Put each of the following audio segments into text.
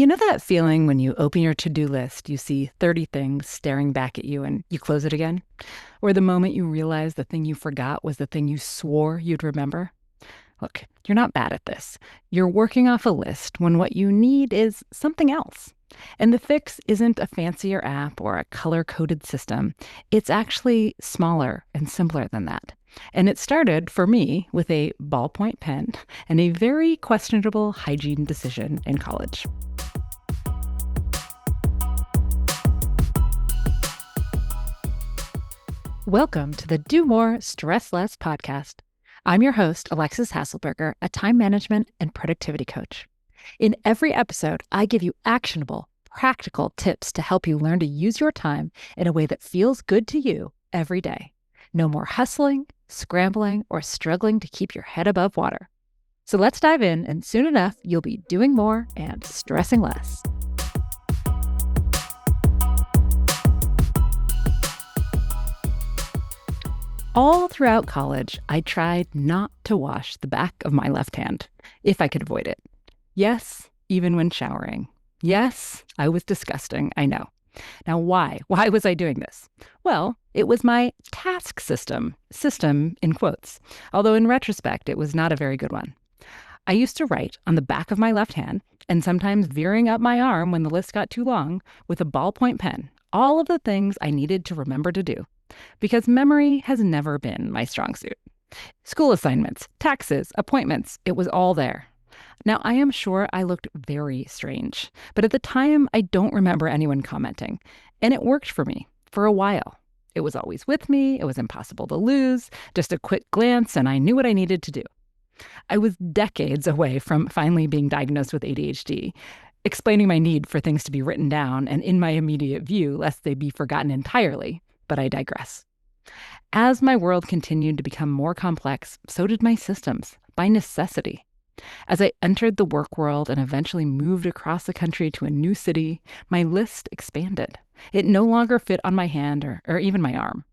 You know that feeling when you open your to-do list, you see 30 things staring back at you and you close it again? Or the moment you realize the thing you forgot was the thing you swore you'd remember? Look, you're not bad at this. You're working off a list when what you need is something else. And the fix isn't a fancier app or a color-coded system. It's actually smaller and simpler than that. And it started, for me, with a ballpoint pen and a very questionable hygiene decision in college. Welcome to the Do More, Stress Less podcast. I'm your host, Alexis Hasselberger, a time management and productivity coach. In every episode, I give you actionable, practical tips to help you learn to use your time in a way that feels good to you every day. No more hustling, scrambling, or struggling to keep your head above water. So let's dive in, and soon enough, you'll be doing more and stressing less. All throughout college, I tried not to wash the back of my left hand, if I could avoid it. Yes, even when showering. Yes, I was disgusting, I know. Now, why? Why was I doing this? Well, it was my task system in quotes, although in retrospect, it was not a very good one. I used to write on the back of my left hand, and sometimes veering up my arm when the list got too long, with a ballpoint pen, all of the things I needed to remember to do. Because memory has never been my strong suit. School assignments, taxes, appointments, it was all there. Now, I am sure I looked very strange, but at the time, I don't remember anyone commenting. And it worked for me for a while. It was always with me. It was impossible to lose. Just a quick glance, and I knew what I needed to do. I was decades away from finally being diagnosed with ADHD, explaining my need for things to be written down and in my immediate view, lest they be forgotten entirely. But I digress. As my world continued to become more complex, so did my systems, by necessity. As I entered the work world and eventually moved across the country to a new city, my list expanded. It no longer fit on my hand or even my arm.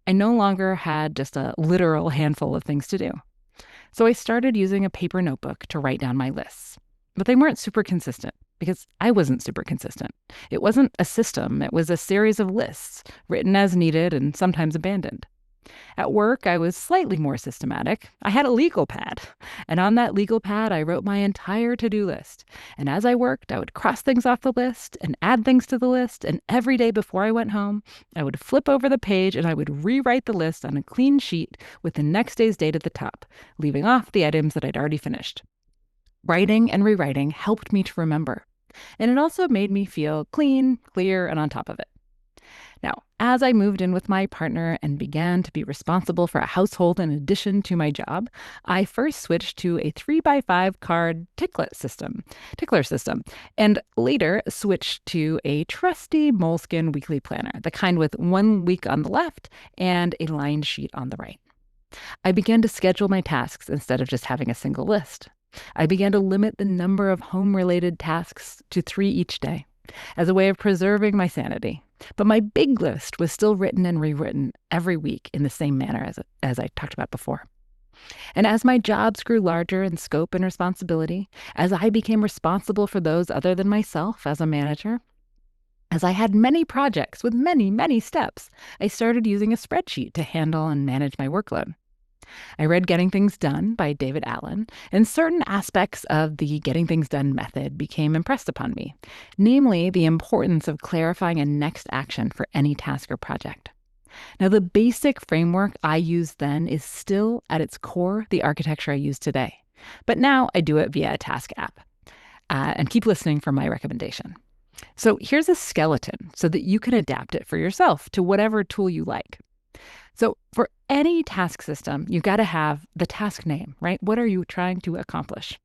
I no longer had just a literal handful of things to do. So I started using a paper notebook to write down my lists. But they weren't super consistent because I wasn't super consistent. It wasn't a system. It was a series of lists written as needed and sometimes abandoned. At work, I was slightly more systematic. I had a legal pad, and on that legal pad, I wrote my entire to-do list. And as I worked, I would cross things off the list and add things to the list, and every day before I went home, I would flip over the page and I would rewrite the list on a clean sheet with the next day's date at the top, leaving off the items that I'd already finished. Writing and rewriting helped me to remember, and it also made me feel clean, clear, and on top of it. Now, as I moved in with my partner and began to be responsible for a household in addition to my job, I first switched to a 3x5 card tickler system, and later switched to a trusty Moleskine weekly planner, the kind with 1 week on the left and a lined sheet on the right. I began to schedule my tasks instead of just having a single list. I began to limit the number of home-related tasks to 3 each day as a way of preserving my sanity. But my big list was still written and rewritten every week in the same manner as I talked about before. And as my jobs grew larger in scope and responsibility, as I became responsible for those other than myself as a manager, as I had many projects with many, many steps, I started using a spreadsheet to handle and manage my workload. I read Getting Things Done by David Allen, and certain aspects of the Getting Things Done method became impressed upon me, namely the importance of clarifying a next action for any task or project. Now, the basic framework I used then is still at its core the architecture I use today, but now I do it via a task app. And keep listening for my recommendation. So here's a skeleton so that you can adapt it for yourself to whatever tool you like. So for any task system, you got to have the task name, right? What are you trying to accomplish?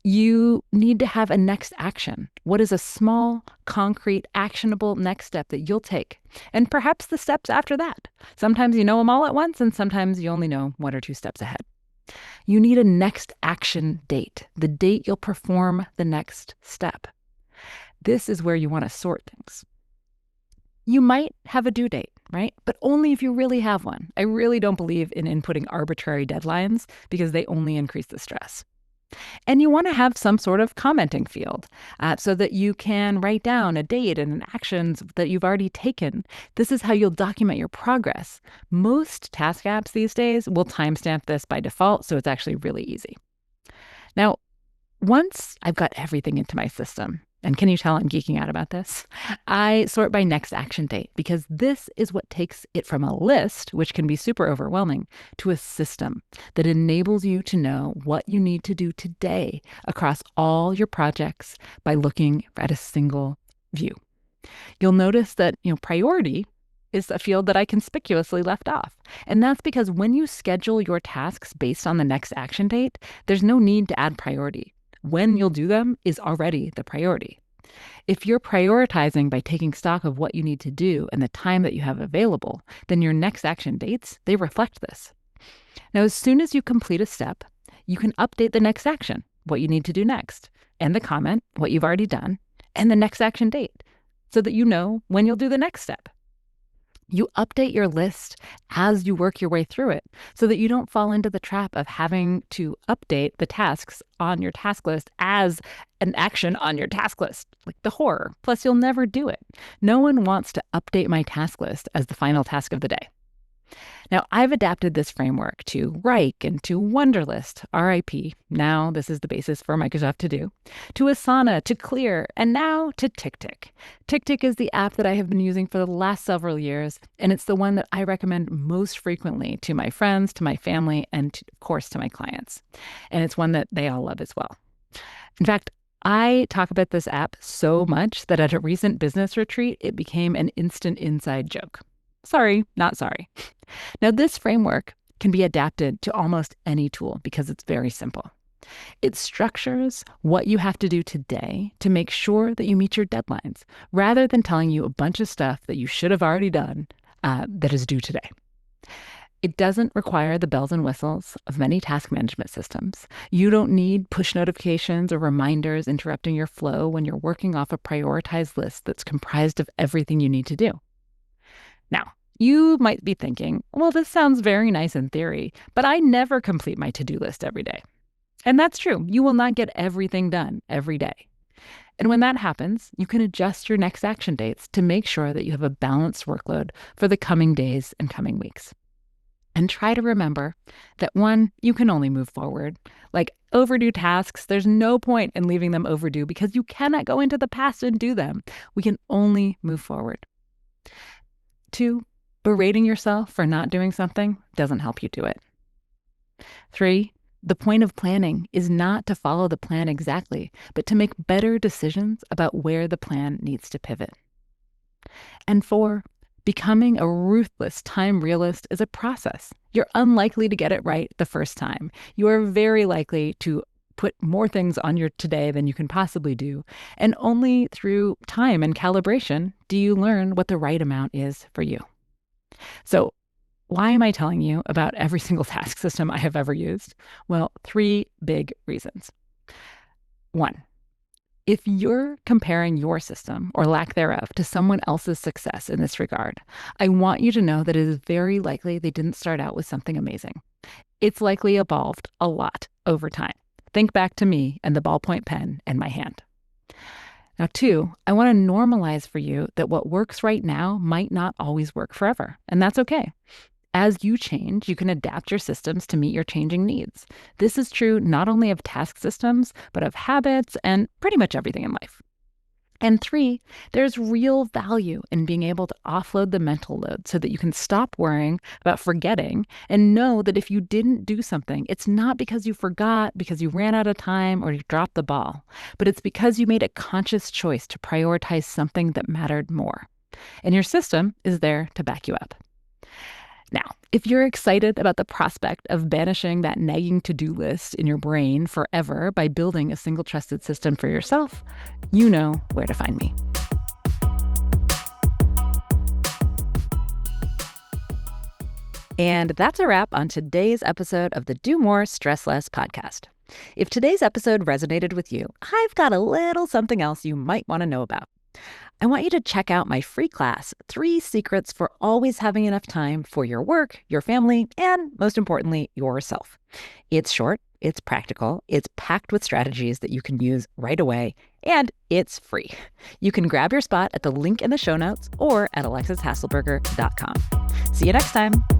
You need to have a next action. What is a small, concrete, actionable next step that you'll take? And perhaps the steps after that. Sometimes you know them all at once, and sometimes you only know 1 or 2 steps ahead. You need a next action date, the date you'll perform the next step. This is where you want to sort things. You might have a due date, right? But only if you really have one. I really don't believe in inputting arbitrary deadlines because they only increase the stress. And you want to have some sort of commenting field so that you can write down a date and actions that you've already taken. This is how you'll document your progress. Most task apps these days will timestamp this by default, so it's actually really easy. Now, once I've got everything into my system, and can you tell I'm geeking out about this? I sort by next action date because this is what takes it from a list, which can be super overwhelming, to a system that enables you to know what you need to do today across all your projects by looking at a single view. You'll notice that, priority is a field that I conspicuously left off. And that's because when you schedule your tasks based on the next action date, there's no need to add priority. When you'll do them is already the priority. If you're prioritizing by taking stock of what you need to do and the time that you have available, then your next action dates, they reflect this. Now, as soon as you complete a step, you can update the next action, what you need to do next, and the comment, what you've already done, and the next action date, so that you know when you'll do the next step. You update your list as you work your way through it so that you don't fall into the trap of having to update the tasks on your task list as an action on your task list, like the horror. Plus, you'll never do it. No one wants to update my task list as the final task of the day. Now, I've adapted this framework to Wrike and to Wunderlist, RIP. Now, this is the basis for Microsoft To Do, to Asana, to Clear, and now to TickTick. TickTick is the app that I have been using for the last several years, and it's the one that I recommend most frequently to my friends, to my family, and of course, to my clients. And it's one that they all love as well. In fact, I talk about this app so much that at a recent business retreat, it became an instant inside joke. Sorry, not sorry. Now, this framework can be adapted to almost any tool because it's very simple. It structures what you have to do today to make sure that you meet your deadlines, rather than telling you a bunch of stuff that you should have already done that is due today. It doesn't require the bells and whistles of many task management systems. You don't need push notifications or reminders interrupting your flow when you're working off a prioritized list that's comprised of everything you need to do. Now, you might be thinking, well, this sounds very nice in theory, but I never complete my to-do list every day. And that's true. You will not get everything done every day. And when that happens, you can adjust your next action dates to make sure that you have a balanced workload for the coming days and coming weeks. And try to remember that one, you can only move forward. Like overdue tasks, there's no point in leaving them overdue because you cannot go into the past and do them. We can only move forward. 2, berating yourself for not doing something doesn't help you do it. 3, the point of planning is not to follow the plan exactly, but to make better decisions about where the plan needs to pivot. And 4, becoming a ruthless time realist is a process. You're unlikely to get it right the first time. You are very likely to put more things on your today than you can possibly do. And only through time and calibration do you learn what the right amount is for you. So why am I telling you about every single task system I have ever used? Well, 3 big reasons. 1, if you're comparing your system or lack thereof to someone else's success in this regard, I want you to know that it is very likely they didn't start out with something amazing. It's likely evolved a lot over time. Think back to me and the ballpoint pen in my hand. Now, 2, I want to normalize for you that what works right now might not always work forever, and that's okay. As you change, you can adapt your systems to meet your changing needs. This is true not only of task systems, but of habits and pretty much everything in life. And 3, there's real value in being able to offload the mental load so that you can stop worrying about forgetting and know that if you didn't do something, it's not because you forgot, because you ran out of time or you dropped the ball, but it's because you made a conscious choice to prioritize something that mattered more. And your system is there to back you up. Now, if you're excited about the prospect of banishing that nagging to-do list in your brain forever by building a single trusted system for yourself, you know where to find me. And that's a wrap on today's episode of the Do More, Stress Less podcast. If today's episode resonated with you, I've got a little something else you might want to know about. I want you to check out my free class, 3 Secrets for Always Having Enough Time for Your Work, Your Family, and most importantly, yourself. It's short, it's practical, it's packed with strategies that you can use right away, and it's free. You can grab your spot at the link in the show notes or at alexishasselberger.com. See you next time.